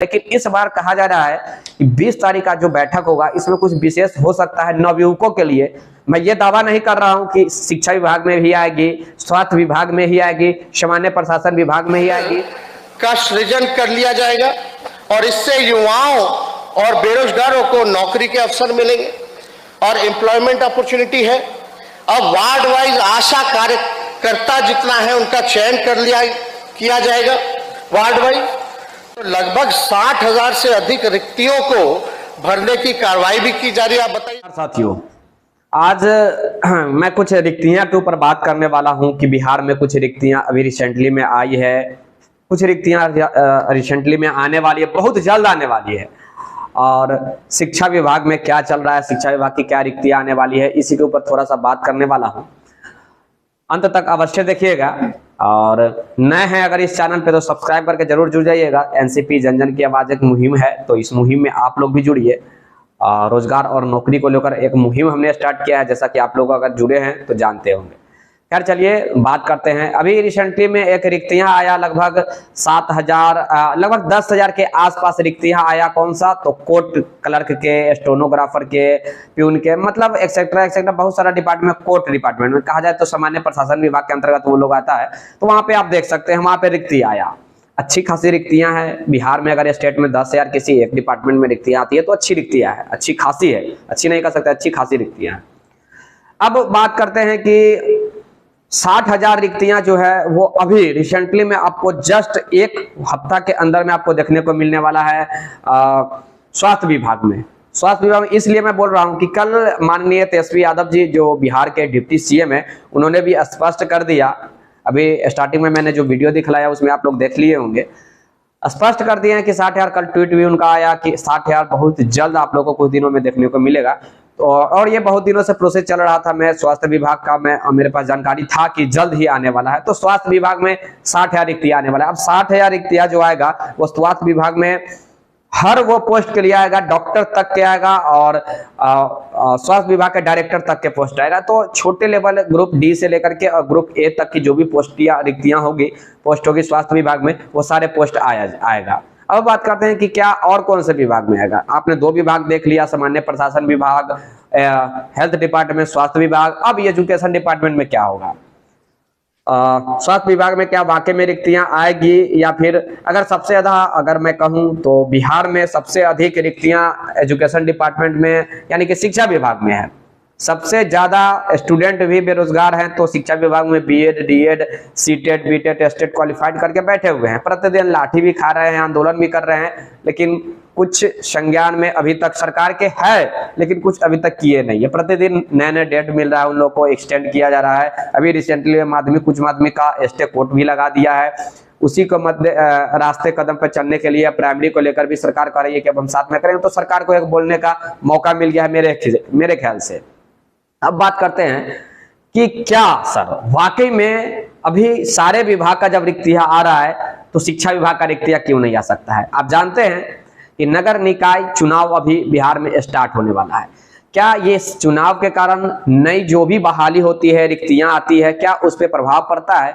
लेकिन इस बार कहा जा रहा है कि 20 तारीख का जो बैठक होगा इसमें कुछ विशेष हो सकता है नवयुवकों के लिए। मैं ये दावा नहीं कर रहा हूं कि शिक्षा विभाग में भी आएगी, स्वास्थ्य विभाग में ही आएगी, सामान्य प्रशासन विभाग में ही आएगी का सृजन कर लिया जाएगा और इससे युवाओं और बेरोजगारों को नौकरी के अवसर मिलेंगे और एम्प्लॉयमेंट अपॉर्चुनिटी है। अब वार्ड वाइज आशा कार्यकर्ता जितना है उनका चयन किया जाएगा वार्ड वाइज। तो लगभग 60,000 से अधिक रिक्तियों को भरने की कार्रवाई भी की जा रही है। आप बताइए साथियों, आज मैं कुछ रिक्तियां के ऊपर बात करने वाला हूं कि बिहार में कुछ रिक्तियां अभी रिसेंटली में आई है, कुछ रिक्तियां रिसेंटली में आने वाली है, बहुत जल्द आने वाली है। और शिक्षा विभाग में क्या चल रहा है, शिक्षा विभाग की क्या रिक्तियां आने वाली है, इसी के ऊपर थोड़ा सा बात करने वाला हूं। अंत तक अवश्य देखिएगा और नए हैं अगर इस चैनल पे तो सब्सक्राइब करके जरूर जुड़ जाइएगा। एनसीपी जन जन की आवाज एक मुहिम है, तो इस मुहिम में आप लोग भी जुड़िए। रोजगार और नौकरी को लेकर एक मुहिम हमने स्टार्ट किया है, जैसा कि आप लोग अगर जुड़े हैं तो जानते होंगे। खैर चलिए बात करते हैं। अभी रिसेंटली में एक रिक्तियां आया लगभग 7,000 लगभग 10,000 के आसपास रिक्तियां आया। कौन सा? तो कोर्ट क्लर्क के, स्टेनोग्राफर के, प्यून के, मतलब एक्सेट्रा बहुत सारा डिपार्टमेंट। कोर्ट डिपार्टमेंट में कहा जाए तो सामान्य प्रशासन विभाग के अंतर्गत वो लोग आता है, तो वहां पे आप देख सकते हैं, वहां पे रिक्ति आया। अच्छी खासी रिक्तियां हैं बिहार में। अगर स्टेट में 10,000 किसी एक डिपार्टमेंट में रिक्तियां आती है तो अच्छी रिक्तियां है, अच्छी खासी है, अच्छी नहीं कह सकते, अच्छी खासी रिक्तियां हैं। अब बात करते हैं कि 60,000 रिक्तियां जो है वो अभी रिसेंटली में आपको जस्ट एक हफ्ता के अंदर में आपको देखने को मिलने वाला है स्वास्थ्य विभाग में। स्वास्थ्य विभाग में इसलिए मैं बोल रहा हूं कि कल माननीय तेजस्वी यादव जी जो बिहार के डिप्टी सीएम है, उन्होंने भी स्पष्ट कर दिया। अभी स्टार्टिंग में मैंने जो वीडियो दिखलाया उसमें आप लोग देख लिए होंगे, स्पष्ट कर दिए हैं कि 60,000। कल ट्वीट भी उनका आया कि 60,000 बहुत जल्द आप लोगों को कुछ दिनों में देखने को मिलेगा। तो और ये बहुत दिनों से प्रोसेस चल रहा था। मैं स्वास्थ्य विभाग का मेरे पास जानकारी था कि जल्द ही आने वाला है। तो स्वास्थ्य विभाग में 60,000 रिक्तियां आने वाला है। अब 60,000 रिक्तियां जो आएगा वो स्वास्थ्य विभाग में हर वो पोस्ट के लिए आएगा, डॉक्टर तक के आएगा और स्वास्थ्य विभाग के डायरेक्टर तक के पोस्ट आएगा। तो छोटे लेवल ग्रुप डी से लेकर के और ग्रुप ए तक की जो भी रिक्तियां होगी, पोस्ट होगी स्वास्थ्य विभाग में, वो सारे पोस्ट आएगा। अब बात करते हैं कि क्या और कौन से विभाग में आएगा। आपने 2 विभाग देख लिया, सामान्य प्रशासन विभाग, हेल्थ डिपार्टमेंट, स्वास्थ्य विभाग। अब एजुकेशन डिपार्टमेंट में क्या होगा? स्वास्थ्य विभाग में क्या वाकई में रिक्तियां आएगी या फिर अगर सबसे ज्यादा अगर मैं कहूं तो बिहार में सबसे अधिक रिक्तियां एजुकेशन डिपार्टमेंट में यानी कि शिक्षा विभाग में है। सबसे ज्यादा स्टूडेंट भी बेरोजगार हैं, तो शिक्षा विभाग में BEd, DEd, CTET, बीटेट, state qualified करके बैठे हुए हैं। प्रतिदिन लाठी भी खा रहे हैं, आंदोलन भी कर रहे हैं, लेकिन कुछ संज्ञान में अभी तक सरकार के है, लेकिन कुछ अभी तक किए नहीं है। प्रतिदिन नए डेट मिल रहा है, उन लोगों को एक्सटेंड किया जा रहा है। अभी रिसेंटली कुछ माध्यमिक का स्टे कोर्ट भी लगा दिया है। उसी को मध्य रास्ते कदम पर चलने के लिए प्राइमरी को लेकर भी सरकार कह रही है कि अब हम साथ में करें। तो सरकार को एक बोलने का मौका मिल गया है मेरे ख्याल से। अब बात करते हैं कि क्या सर वाकई में अभी सारे विभाग का जब रिक्तियां आ रहा है तो शिक्षा विभाग का रिक्तियां क्यों नहीं आ सकता है? आप जानते हैं कि नगर निकाय चुनाव अभी बिहार में स्टार्ट होने वाला है। क्या ये चुनाव के कारण नई जो भी बहाली होती है, रिक्तियां आती है, क्या उस पर प्रभाव पड़ता है?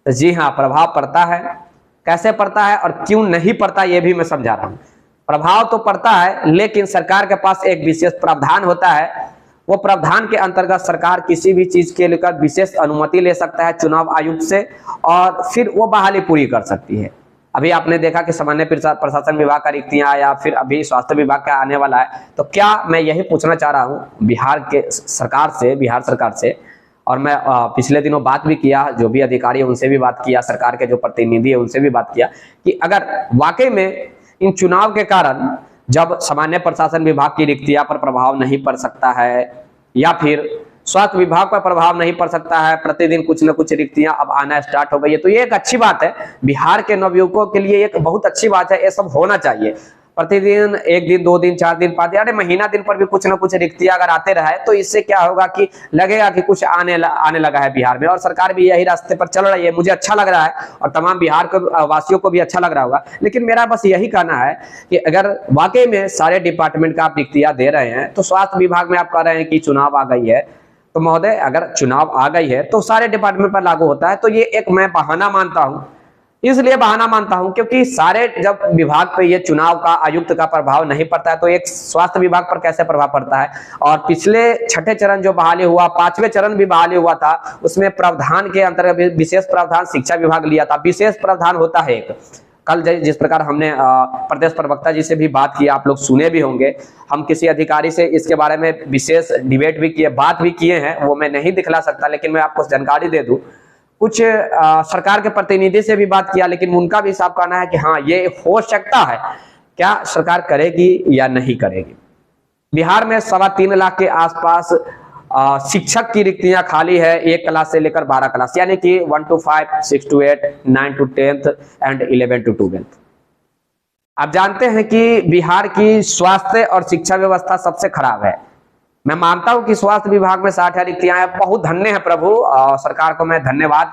तो जी हाँ, प्रभाव पड़ता है। कैसे पड़ता है और क्यों नहीं पड़ता ये भी मैं समझा रहा हूं। प्रभाव तो पड़ता है, लेकिन सरकार के पास एक विशेष प्रावधान होता है। वो प्रावधान के अंतर्गत सरकार किसी भी चीज के लेकर विशेष अनुमति ले सकता है चुनाव आयुक्त से और फिर वो बहाली पूरी कर सकती है। अभी आपने देखा कि सामान्य प्रशासन विभाग का रिक्तियां आया, फिर अभी स्वास्थ्य विभाग का आने वाला है। तो क्या मैं यही पूछना चाह रहा हूं बिहार सरकार से, और मैं पिछले दिनों बात भी किया, जो भी अधिकारी है उनसे भी बात किया, सरकार के जो प्रतिनिधि है उनसे भी बात किया कि अगर वाकई में इन चुनाव के कारण जब सामान्य प्रशासन विभाग की रिक्तियां पर प्रभाव नहीं पड़ सकता है या फिर स्वास्थ्य विभाग पर प्रभाव नहीं पड़ सकता है, प्रतिदिन कुछ न कुछ रिक्तियां अब आना स्टार्ट हो गई है, तो ये एक अच्छी बात है। बिहार के नवयुवकों के लिए एक बहुत अच्छी बात है। ये सब होना चाहिए। प्रतिदिन 1 दिन, 2 दिन, 4 दिन, 5 दिन, अरे महीना दिन पर भी कुछ ना कुछ रिक्तियां अगर आते रहे तो इससे क्या होगा कि लगेगा कि कुछ आने लगा है बिहार में, और सरकार भी यही रास्ते पर चल रही है। मुझे अच्छा लग रहा है और तमाम बिहार के वासियों को भी अच्छा लग रहा होगा। लेकिन मेरा बस यही कहना है कि अगर वाकई में सारे डिपार्टमेंट का आप रिक्तियां दे रहे हैं, तो स्वास्थ्य विभाग में आप कह रहे हैं कि चुनाव आ गई है, तो महोदय अगर चुनाव आ गई है तो सारे डिपार्टमेंट पर लागू होता है। तो ये एक मैं बहाना मानता हूं इसलिए बहाना मानता हूं क्योंकि सारे जब विभाग पे ये चुनाव का आयुक्त का प्रभाव नहीं पड़ता है तो एक स्वास्थ्य विभाग पर कैसे प्रभाव पड़ता है। और पिछले छठे चरण जो बहाली हुआ, पांचवें चरण भी बहाली हुआ था, उसमें प्रावधान के अंतर्गत विशेष प्रावधान शिक्षा विभाग लिया था। विशेष प्रावधान होता है एक, कल जिस प्रकार हमने प्रदेश प्रवक्ता जी से भी बात की, आप लोग सुने भी होंगे, हम किसी अधिकारी से इसके बारे में विशेष डिबेट भी किए, बात भी किए हैं, वो मैं नहीं दिखला सकता, लेकिन मैं आपको जानकारी दे दूं। कुछ सरकार के प्रतिनिधि से भी बात किया, लेकिन उनका भी साफ कहना है कि हाँ ये हो सकता है, क्या सरकार करेगी या नहीं करेगी। बिहार में 3.25 लाख के आसपास शिक्षक की रिक्तियां खाली है, 1 क्लास से लेकर 12 क्लास, यानी कि 1 to 5, 6 to 8, 9 to 10th and 11 to 12th। आप जानते हैं कि बिहार की स्वास्थ्य और शिक्षा व्यवस्था सबसे खराब है। मैं मानता हूं कि स्वास्थ्य विभाग में 60 रिक्तियां हैं, बहुत धन्य है प्रभु, सरकार को मैं धन्यवाद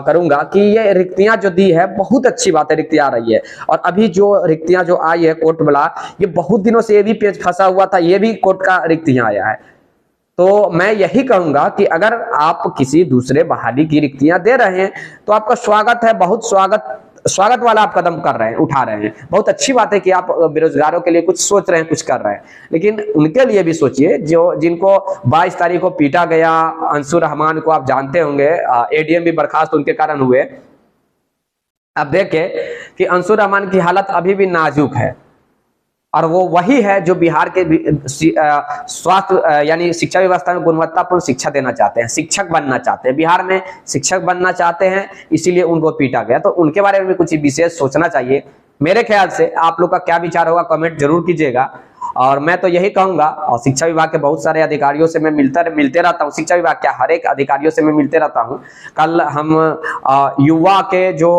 करूंगा कि ये रिक्तियां जो दी है, बहुत अच्छी बात है, रिक्तियां आ रही है। और अभी जो रिक्तियां जो आई है कोर्ट वाला, ये बहुत दिनों से ये भी पेज फंसा हुआ था, ये भी कोर्ट का रिक्तियां आया है। तो मैं यही कहूंगा कि अगर आप किसी दूसरे बहाली की रिक्तियां दे रहे हैं तो आपका स्वागत है, बहुत स्वागत वाला आप कदम कर रहे हैं, उठा रहे हैं, बहुत अच्छी बात है कि आप बेरोजगारों के लिए कुछ सोच रहे हैं, कुछ कर रहे हैं। लेकिन उनके लिए भी सोचिए जो जिनको 22 तारीख को पीटा गया, अंशु रहमान को आप जानते होंगे, एडीएम भी बर्खास्त उनके कारण हुए। अब देखें कि अंशु रहमान की हालत अभी भी नाजुक है, और वो वही है जो बिहार के स्वास्थ्य यानी शिक्षा व्यवस्था में गुणवत्तापूर्ण शिक्षा देना चाहते हैं, शिक्षक बनना चाहते हैं, बिहार में शिक्षक बनना चाहते हैं, इसीलिए उनको पीटा गया। तो उनके बारे में भी कुछ विशेष सोचना चाहिए। मेरे ख्याल से आप लोग का क्या विचार होगा कमेंट जरूर कीजिएगा। और मैं तो यही कहूंगा, और शिक्षा विभाग के बहुत सारे अधिकारियों से मैं मिलते रहता हूँ, शिक्षा विभाग क्या हर एक अधिकारियों से मैं मिलते रहता हूँ। कल हम युवा के जो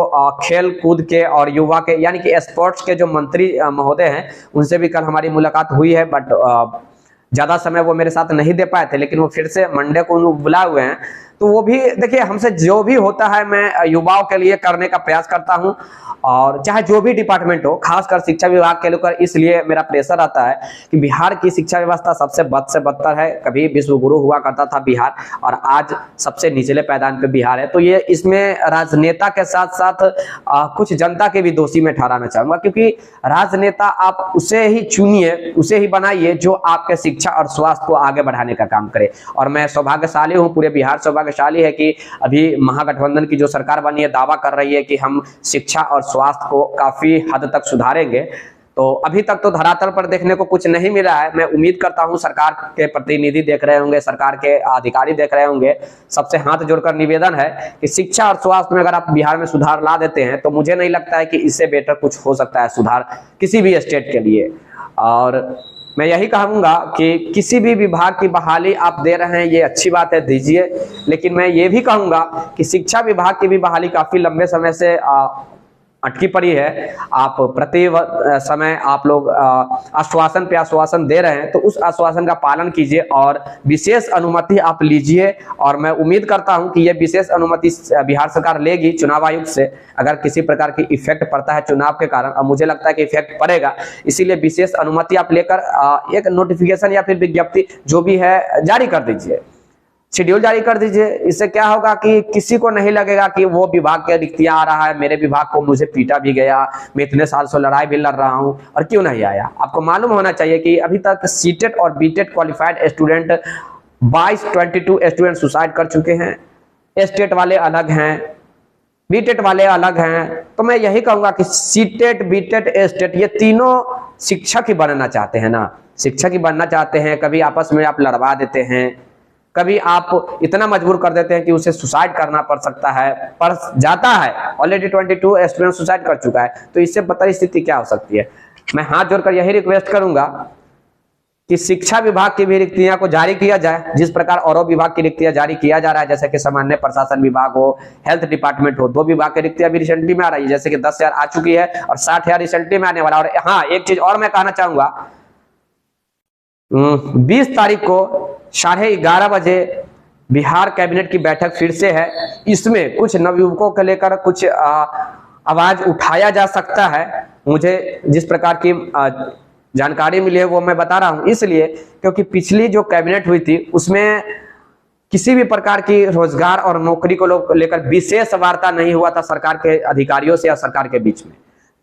खेल कूद के और युवा के यानी कि स्पोर्ट्स के जो मंत्री महोदय हैं, उनसे भी कल हमारी मुलाकात हुई है, बट ज्यादा समय वो मेरे साथ नहीं दे पाए थे, लेकिन वो फिर से मंडे को बुलाए हुए हैं। तो वो भी देखिए, हमसे जो भी होता है मैं युवाओं के लिए करने का प्रयास करता हूं, और चाहे जो भी डिपार्टमेंट हो, खासकर शिक्षा विभाग के लेकर इसलिए मेरा प्रेशर आता है कि बिहार की शिक्षा व्यवस्था सबसे बद से बदतर है। कभी विश्व गुरु हुआ करता था बिहार, और आज सबसे निचले पैदान पे बिहार है। तो ये इसमें राजनेता के साथ साथ कुछ जनता के भी दोषी में ठहराना चाहूंगा, क्योंकि राजनेता आप उसे ही चुनिए, उसे ही बनाइए जो आपके शिक्षा और स्वास्थ्य को आगे बढ़ाने का काम करे। और मैं सौभाग्यशाली हूँ, पूरे बिहार सौभाग्यशाली है कि अभी महागठबंधन की जो सरकार बनी है, दावा कर रही है कि हम शिक्षा और स्वास्थ्य को काफी हद तक सुधारेंगे। तो अभी तक तो धरातल पर देखने को कुछ नहीं मिला है। मैं उम्मीद करता हूं सरकार के प्रतिनिधि देख रहे होंगे, सरकार के अधिकारी देख रहे होंगे। सबसे हाथ जोड़कर निवेदन है कि शिक्षा और स्वास्थ्य में अगर आप बिहार में सुधार ला देते हैं तो मुझे नहीं लगता है कि इससे बेटर कुछ हो सकता है सुधार किसी भी स्टेट के लिए। और मैं यही कहूंगा कि किसी भी विभाग की बहाली आप दे रहे हैं, ये अच्छी बात है, दीजिए। लेकिन मैं ये भी कहूंगा कि शिक्षा विभाग की भी बहाली काफी लंबे समय से अटकी पड़ी है। आप प्रति समय आप लोग आश्वासन पे आश्वासन दे रहे हैं, तो उस आश्वासन का पालन कीजिए और विशेष अनुमति आप लीजिए। और मैं उम्मीद करता हूं कि ये विशेष अनुमति बिहार सरकार लेगी चुनाव आयुक्त से। अगर किसी प्रकार की इफेक्ट पड़ता है चुनाव के कारण, अब मुझे लगता है कि इफेक्ट पड़ेगा, इसीलिए विशेष अनुमति आप लेकर एक नोटिफिकेशन या फिर विज्ञप्ति जो भी है जारी कर दीजिए, शेड्यूल जारी कर दीजिए। इससे क्या होगा कि किसी को नहीं लगेगा कि वो विभाग के रिक्तियां आ रहा है, मेरे विभाग को मुझे पीटा भी गया, मैं इतने साल से लड़ाई भी लड़ रहा हूं और क्यों नहीं आया। आपको मालूम होना चाहिए कि अभी तक सीटेट और बीटेट क्वालिफाइड स्टूडेंट 22 स्टूडेंट सुसाइड कर चुके हैं। स्टेट वाले अलग हैं, बीटेट वाले अलग हैं। तो मैं यही कहूंगा कि सीटेट, बीटेट, स्टेट, ये तीनों शिक्षक ही बनना चाहते हैं ना, शिक्षक ही बनना चाहते हैं। कभी आपस में आप लड़वा देते हैं, कभी आप इतना मजबूर कर देते हैं कि उसे सुसाइड करना पड़ सकता है, पड़ जाता है। ऑलरेडी 22 स्टूडेंट सुसाइड कर चुका है, तो इससे बदतर स्थिति क्या हो सकती है। मैं हाथ जोड़कर यही रिक्वेस्ट करूंगा कि शिक्षा विभाग की भी रिक्तियां को जारी किया जाए, जिस प्रकार और विभाग की रिक्तियां जारी किया जा रहा है, जैसे कि सामान्य प्रशासन विभाग हो, हेल्थ डिपार्टमेंट हो। 2 विभाग की रिक्तियां भी रिसेंटली में आ रही है, जैसे कि 10,000 आ चुकी है और 60,000 रिसेंटली में आने वाला। और हाँ, एक चीज और मैं कहना चाहूंगा, 20 तारीख को 11:30 बजे बिहार कैबिनेट की बैठक फिर से है। इसमें कुछ नवयुवकों को लेकर कुछ आवाज उठाया जा सकता है। मुझे जिस प्रकार की जानकारी मिली है वो मैं बता रहा हूं, इसलिए क्योंकि पिछली जो कैबिनेट हुई थी उसमें किसी भी प्रकार की रोजगार और नौकरी को लेकर विशेष वार्ता नहीं हुआ था सरकार के अधिकारियों से या सरकार के बीच में।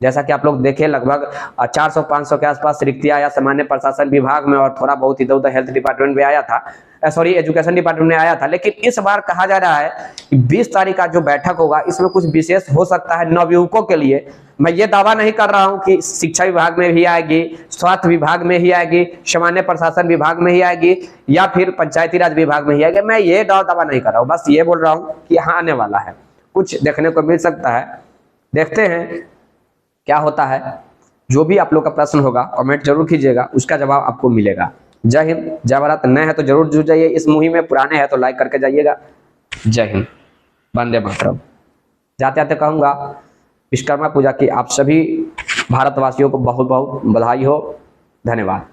जैसा कि आप लोग देखें, लगभग 400-500 के आसपास रिक्तियां आया सामान्य प्रशासन विभाग में, और थोड़ा बहुत इधर उधर हेल्थ डिपार्टमेंट में आया था, सॉरी एजुकेशन डिपार्टमेंट में आया था। लेकिन इस बार कहा जा रहा है कि 20 तारीख का जो बैठक होगा इसमें कुछ विशेष हो सकता है नवयुवकों के लिए। मैं ये दावा नहीं कर रहा हूं कि शिक्षा विभाग में भी आएगी, स्वास्थ्य विभाग में ही आएगी, सामान्य प्रशासन विभाग में ही आएगी, या फिर पंचायती राज विभाग में ही आएगी। मैं ये दावा नहीं कर रहा हूं, बस ये बोल रहा हूं कि हाँ आने वाला है, कुछ देखने को मिल सकता है। देखते हैं क्या होता है। जो भी आप लोग का प्रश्न होगा कमेंट जरूर कीजिएगा, उसका जवाब आपको मिलेगा। जय हिंद, जय भारत। नए हैं तो जरूर जुड़ जाइए इस मुहिम में, पुराने हैं तो लाइक करके जाइएगा। जय हिंद, वंदे मातरम। जाते जाते कहूंगा विश्वकर्मा पूजा की आप सभी भारतवासियों को बहुत बहुत बधाई हो। धन्यवाद।